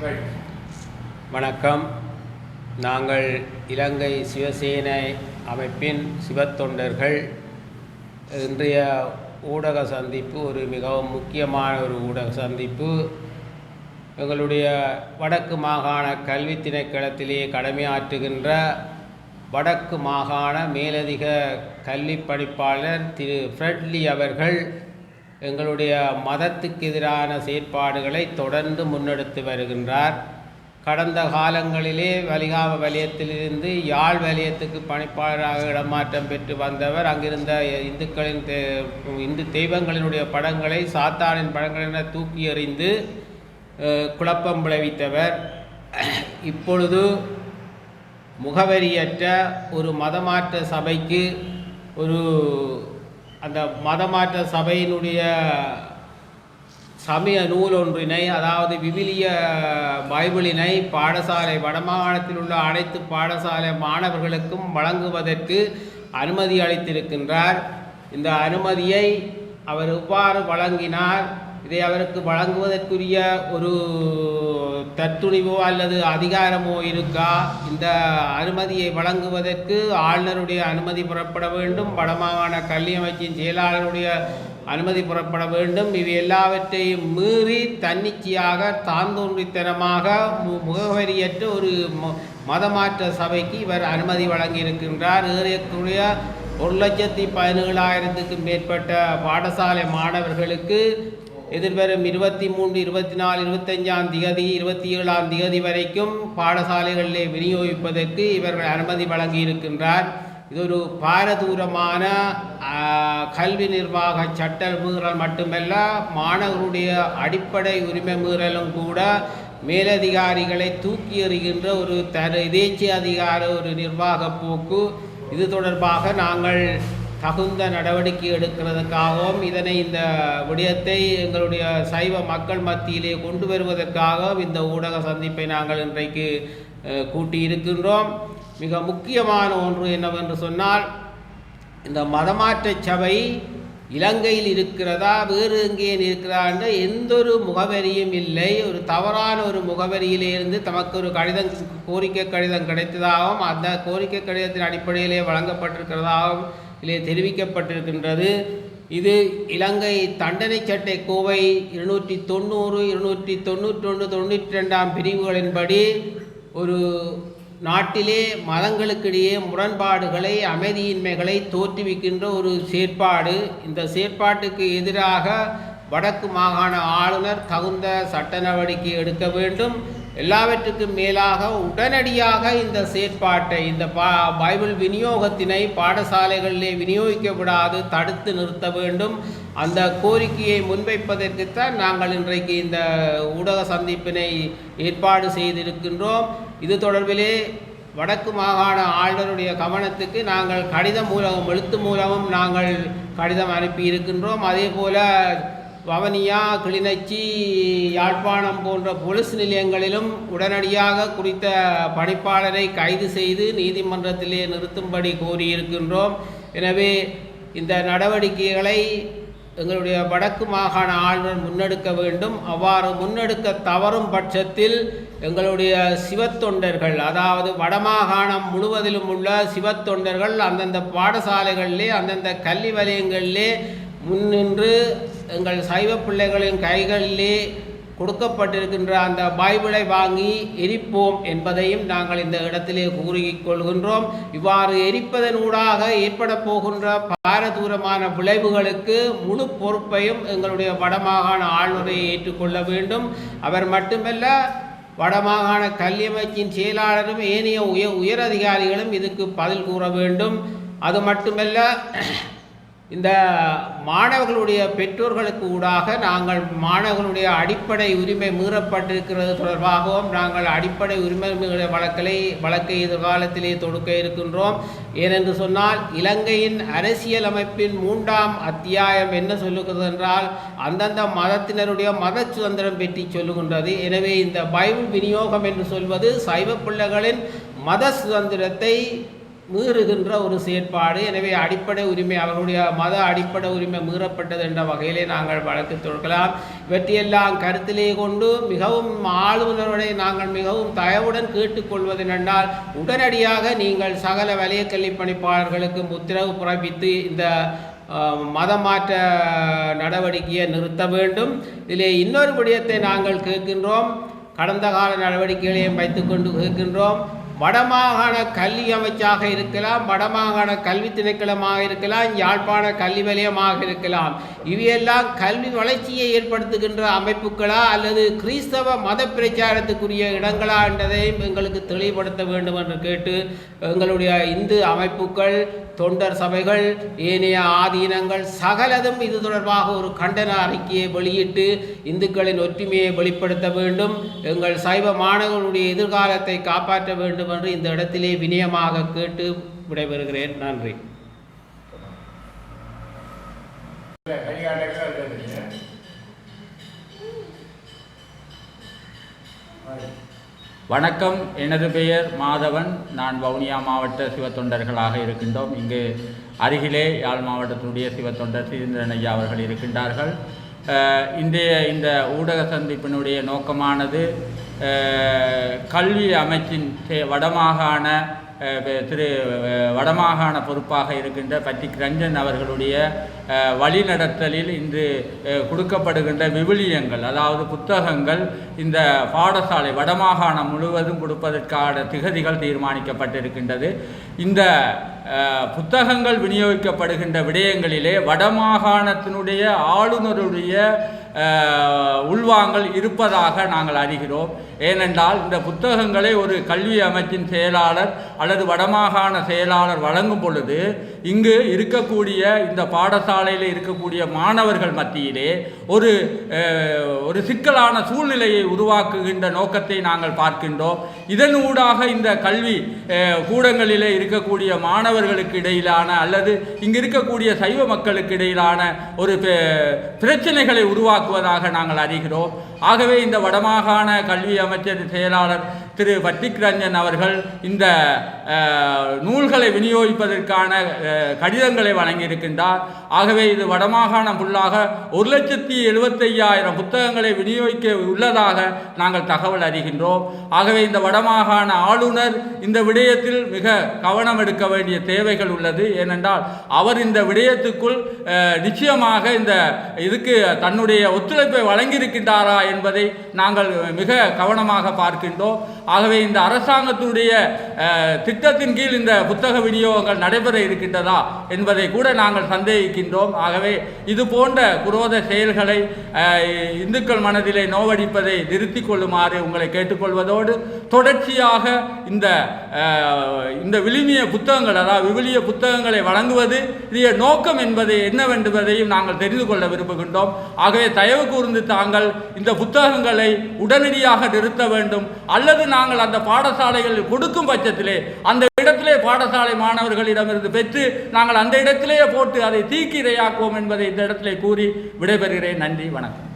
வணக்கம். நாங்கள் இலங்கை சிவசேனை அமைப்பின் சிவத்தொண்டர்கள். இன்றைய ஊடக சந்திப்பு ஒரு மிகவும் முக்கியமான ஒரு ஊடக சந்திப்பு. எங்களுடைய வடக்கு மாகாண கல்வி திணைக்களத்திலே கடமையாற்றுகின்ற வடக்கு மாகாண மேலதிக கல்வி பணிப்பாளர் திரு ஃப்ரெட்லி அவர்கள் எங்களுடைய மதத்துக்கு எதிரான செயற்பாடுகளை தொடர்ந்து முன்னெடுத்து வருகின்றார். கடந்த காலங்களிலே வலிகாம வலயத்திலிருந்து யாழ் வலயத்துக்கு பணிப்பாளராக இடமாற்றம் பெற்று வந்தவர். அங்கிருந்த இந்து தெய்வங்களினுடைய படங்களை சாத்தானின் படங்களென தூக்கி எறிந்து குழப்பம் விளைவித்தவர். இப்பொழுது முகவரியற்ற ஒரு மதமாற்ற சபைக்கு அந்த மதமாற்ற சபையினுடைய சமய நூல் ஒன்றினை, அதாவது விவிலிய பைபிளினை பாடசாலை வடமாகாணத்தில் உள்ள அனைத்து பாடசாலை மாணவர்களுக்கும் வழங்குவதற்கு அனுமதி அளித்திருக்கின்றார். இந்த அனுமதியை அவர் எவ்வாறு வழங்கினார், இதை அவருக்கு வழங்குவதற்குரிய ஒரு தத்துணிவோ அல்லது அதிகாரமோ இருக்கா? இந்த அனுமதியை வழங்குவதற்கு ஆளுநருடைய அனுமதி புறப்பட வேண்டும், வடமாகாண கல்வி அமைச்சின் செயலாளருடைய அனுமதி புறப்பட வேண்டும். இவை எல்லாவற்றையும் மீறி தன்னிச்சையாக தாந்தோன்றித்தனமாக முகவரியற்ற ஒரு மதமாற்ற சபைக்கு இவர் அனுமதி வழங்கியிருக்கின்றார். ஏறக்குறைய 1,17,000க்கும் மேற்பட்ட பாடசாலை மாணவர்களுக்கு எதிர்வரும் 23, 24, 25ஆம் தேதி 27ஆம் தேதி வரைக்கும் பாடசாலைகளிலே விநியோகிப்பதற்கு இவர்கள் அனுமதி வழங்கியிருக்கின்றார். இது ஒரு பாரதூரமான கல்வி நிர்வாக சட்ட மீறல் மட்டுமல்ல, மாணவர்களுடைய அடிப்படை உரிமை மீறலும் கூட. மேலதிகாரிகளை தூக்கி எறிகின்ற ஒரு எதேச்சை அதிகார ஒரு நிர்வாக போக்கு. இது தொடர்பாக நாங்கள் தகுந்த நடவடிக்கை எடுக்கிறதுக்காகவும் இந்த விடயத்தை எங்களுடைய சைவ மக்கள் மத்தியிலே கொண்டு வருவதற்காகவும் இந்த ஊடக சந்திப்பை நாங்கள் இன்றைக்கு கூட்டியிருக்கின்றோம். மிக முக்கியமான ஒன்று என்னவென்று சொன்னால், இந்த மதமாற்ற சபை இலங்கையில் இருக்கிறதா வேறு எங்கேயும் இருக்கிறதா என்ற எந்த ஒரு முகவரியும் இல்லை. ஒரு தவறான ஒரு முகவரியிலிருந்து தமக்கு ஒரு கோரிக்கை கடிதம் கிடைத்ததாகவும் அந்த கோரிக்கை கடிதத்தின் அடிப்படையிலே வழங்கப்பட்டிருக்கிறதாகவும் இதிலே தெரிவிக்கப்பட்டிருக்கின்றது. இது இலங்கை தண்டனை சட்டை கோவை 290, 291, 92ஆம் பிரிவுகளின்படி ஒரு நாட்டிலே மதங்களுக்கிடையே முரண்பாடுகளை, அமைதியின்மைகளை தோற்றுவிக்கின்ற ஒரு செயற்பாடு. இந்த செயற்பாட்டுக்கு எதிராக வடக்கு மாகாண ஆளுநர் தகுந்த சட்ட நடவடிக்கை எடுக்க வேண்டும். எல்லாவற்றுக்கும் மேலாக உடனடியாக இந்த செயற்பாட்டை, இந்த பைபிள் விநியோகத்தினை பாடசாலைகளிலே விநியோகிக்கப்படாது தடுத்து நிறுத்த வேண்டும். அந்த கோரிக்கையை முன்வைப்பதற்குத்தான் நாங்கள் இன்றைக்கு இந்த ஊடக சந்திப்பினை ஏற்பாடு செய்திருக்கின்றோம். இது தொடர்பிலே வடக்கு மாகாண ஆளுநருடைய கவனத்துக்கு நாங்கள் கடிதம் மூலமும் எழுத்து மூலமும் நாங்கள் கடிதம் அனுப்பியிருக்கின்றோம். அதே போல வவனியா, கிளிநொச்சி, யாழ்ப்பாணம் போன்ற போலீஸ் நிலையங்களிலும் உடனடியாக குறித்த பணிப்பாளரை கைது செய்து நீதிமன்றத்திலே நிறுத்தும்படி கோரியிருக்கின்றோம். எனவே இந்த நடவடிக்கைகளை எங்களுடைய வடக்கு மாகாண ஆளுநர் முன்னெடுக்க வேண்டும். அவ்வாறு முன்னெடுக்க தவறும் பட்சத்தில் எங்களுடைய சிவத்தொண்டர்கள், அதாவது வடமாகாணம் முழுவதிலும் உள்ள சிவத்தொண்டர்கள் அந்தந்த பாடசாலைகளிலே, அந்தந்த கல்வி வலயங்களிலே முன்னின்று எங்கள் சைவ பிள்ளைகளின் கைகளிலே கொடுக்கப்பட்டிருக்கின்ற அந்த பைபிளை வாங்கி எரிப்போம் என்பதையும் நாங்கள் இந்த இடத்திலே கூறிக்கொள்கின்றோம். இவ்வாறு எரிப்பதனூடாக ஏற்பட போகின்ற பாரதூரமான விளைவுகளுக்கு முழு பொறுப்பையும் எங்களுடைய வடமாகாண ஆளுநரை ஏற்றுக்கொள்ள வேண்டும். அவர் மட்டுமல்ல, வடமாகாண கல்வி அமைச்சின் செயலாளரும் ஏனைய உயரதிகாரிகளும் இதுக்கு பதில் கூற வேண்டும். அது மட்டுமல்ல, இந்த மாணவர்களுடைய பெற்றோர்களுக்கு ஊடாக நாங்கள் மாணவர்களுடைய அடிப்படை உரிமை மீறப்பட்டிருக்கிறது தொடர்பாகவும் நாங்கள் அடிப்படை உரிமை வழக்கை எதிர்காலத்திலே தொடுக்க இருக்கின்றோம். ஏனென்று சொன்னால், இலங்கையின் அரசியல் அமைப்பின் 3ஆம் அத்தியாயம் என்ன சொல்லுகிறது என்றால், அந்தந்த மதத்தினருடைய மத சுதந்திரம் பற்றி சொல்லுகின்றது. எனவே இந்த பைபிள் விநியோகம் என்று சொல்வது சைவ பிள்ளைகளின் மத சுதந்திரத்தை மீறுகின்ற ஒரு செயற்பாடு. எனவே அடிப்படை உரிமை, அவர்களுடைய மத அடிப்படை உரிமை மீறப்பட்டது என்ற வகையிலே நாங்கள் வழக்கு தொடுக்கலாம். இவற்றையெல்லாம் கருத்திலே கொண்டு மிகவும் ஆளுநருடைய நாங்கள் மிகவும் தயவுடன் கேட்டுக்கொள்வது என்றால், உடனடியாக நீங்கள் சகல வலய கல்வி பணிப்பாளர்களுக்கு உத்தரவு பிறப்பித்து இந்த மதமாற்ற நடவடிக்கையை நிறுத்த வேண்டும். இதிலே இன்னொரு விடயத்தை நாங்கள் கேட்கின்றோம், கடந்த கால நடவடிக்கைகளையும் வைத்துக்கொண்டு கேட்கின்றோம். வடமாகாண கல்வி அமைச்சாக இருக்கலாம், வடமாகாண கல்வி திணைக்களமாக இருக்கலாம், யாழ்ப்பாண கல்வி வலயமாக இருக்கலாம். இவையெல்லாம் கல்வி வளர்ச்சியை ஏற்படுத்துகின்ற அமைப்புகளா அல்லது கிறிஸ்தவ மத பிரச்சாரத்துக்குரிய இடங்களா என்றதையும் எங்களுக்கு தெளிவுபடுத்த வேண்டும் என்று கேட்டு, எங்களுடைய இந்து அமைப்புகள், தொண்டர் சபைகள், ஏனைய ஆதீனங்கள் சகலதும் இது தொடர்பாக ஒரு கண்டன அறிக்கையை வெளியிட்டு இந்துக்களின் ஒற்றுமையை வெளிப்படுத்த வேண்டும், எங்கள் சைவ மாணவர்களுடைய எதிர்காலத்தை காப்பாற்ற வேண்டும் என்று இந்த இடத்திலே வினயமாக கேட்டு விடைபெறுகிறேன். நன்றி. வணக்கம், எனது பெயர் மாதவன். நான் வவுனியா மாவட்ட சிவத்தொண்டர்களாக இருக்கின்றோம். இங்கு அருகிலே யாழ் மாவட்டத்தினுடைய சிவத்தொண்டர் சீந்திரன் ஐயா அவர்கள் இருக்கின்றார்கள். இந்த ஊடக சந்திப்பினுடைய நோக்கமானது கல்வி அமைச்சின் வடமாகாண பொறுப்பாக இருக்கின்ற பத்திக் ரஞ்சன் அவர்களுடைய வழிநடத்தலில் இன்று கொடுக்கப்படுகின்ற விவிலியங்கள், அதாவது புத்தகங்கள், இந்த பாடசாலை வடமாகாணம் முழுவதும் கொடுப்பதற்கான திகதிகள் தீர்மானிக்கப்பட்டிருக்கின்றது. இந்த புத்தகங்கள் விநியோகிக்கப்படுகின்ற விடயங்களிலே வடமாகாணத்தினுடைய ஆளுநருடைய உள்வாங்கல் இருப்பதாக நாங்கள் அறிகிறோம். ஏனென்றால் இந்த புத்தகங்களை ஒரு கல்வி அமைச்சின் செயலாளர் அல்லது வடமாகாண செயலாளர் வழங்கும் பொழுது இங்கு இருக்கக்கூடிய இந்த பாடசாலையில் இருக்கக்கூடிய மாணவர்கள் மத்தியிலே ஒரு சிக்கலான சூழ்நிலையை உருவாக்குகின்ற நோக்கத்தை நாங்கள் பார்க்கின்றோம். இதனூடாக இந்த கல்வி கூடங்களிலே இருக்கக்கூடிய மாணவர்களுக்கு இடையிலான அல்லது இங்கு இருக்கக்கூடிய சைவ மக்களுக்கு இடையிலான ஒரு பிரச்சனைகளை உருவாக்குவதாக நாங்கள் அறிகிறோம். ஆகவே இந்த வடமாகாண கல்வி அமைச்சர் செயலாளர் திரு பத்திக் ரஞ்சன் அவர்கள் இந்த நூல்களை விநியோகிப்பதற்கான கடிதங்களை வழங்கியிருக்கின்றார். ஆகவே இது வடமாகாணம் ஃபுல்லாக 1,75,000 புத்தகங்களை விநியோகிக்க உள்ளதாக நாங்கள் தகவல் அறிகின்றோம். ஆகவே இந்த வடமாகாண ஆளுநர் இந்த விடயத்தில் மிக கவனம் எடுக்க வேண்டிய தேவைகள் உள்ளது. ஏனென்றால் அவர் இந்த விடயத்துக்குள் நிச்சயமாக இதுக்கு தன்னுடைய ஒத்துழைப்பை வழங்கியிருக்கின்றாரா என்பதை நாங்கள் மிக கவனமாக பார்க்கின்றோம். ஆகவே இந்த அரசாங்கத்துடைய திட்டத்தின் கீழ் இந்த புத்தக விநியோகங்கள் நடைபெற இருக்கின்றதா என்பதை கூட நாங்கள் சந்தேகிக்கின்றோம். ஆகவே இது போன்ற குரோத செயல்களை இந்துக்கள் மனதிலே நோவடிப்பதை நிறுத்திக் கொள்ளுமாறு உங்களை கேட்டுக்கொள்வதோடு, தொடர்ச்சியாக இந்த விழுமிய புத்தகங்கள், அதாவது விவிலிய புத்தகங்களை வழங்குவது நோக்கம் என்பதை என்னவென்பதையும் நாங்கள் தெரிந்து கொள்ள விரும்புகின்றோம். ஆகவே தயவு கூர்ந்து தாங்கள் இந்த புத்தகங்களை உடனடியாக நிறுத்த வேண்டும், அல்லது நாங்கள் அந்த பாடசாலைகளில் கொடுக்கும் பட்சத்திலே அந்த இடத்திலே பாடசாலை மாணவர்களிடமிருந்து பெற்று நாங்கள் அந்த இடத்திலேயே போட்டு அதை தீக்கி இரையாக்குவோம் என்பதை இந்த இடத்திலே கூறி விடைபெறுகிறேன். நன்றி, வணக்கம்.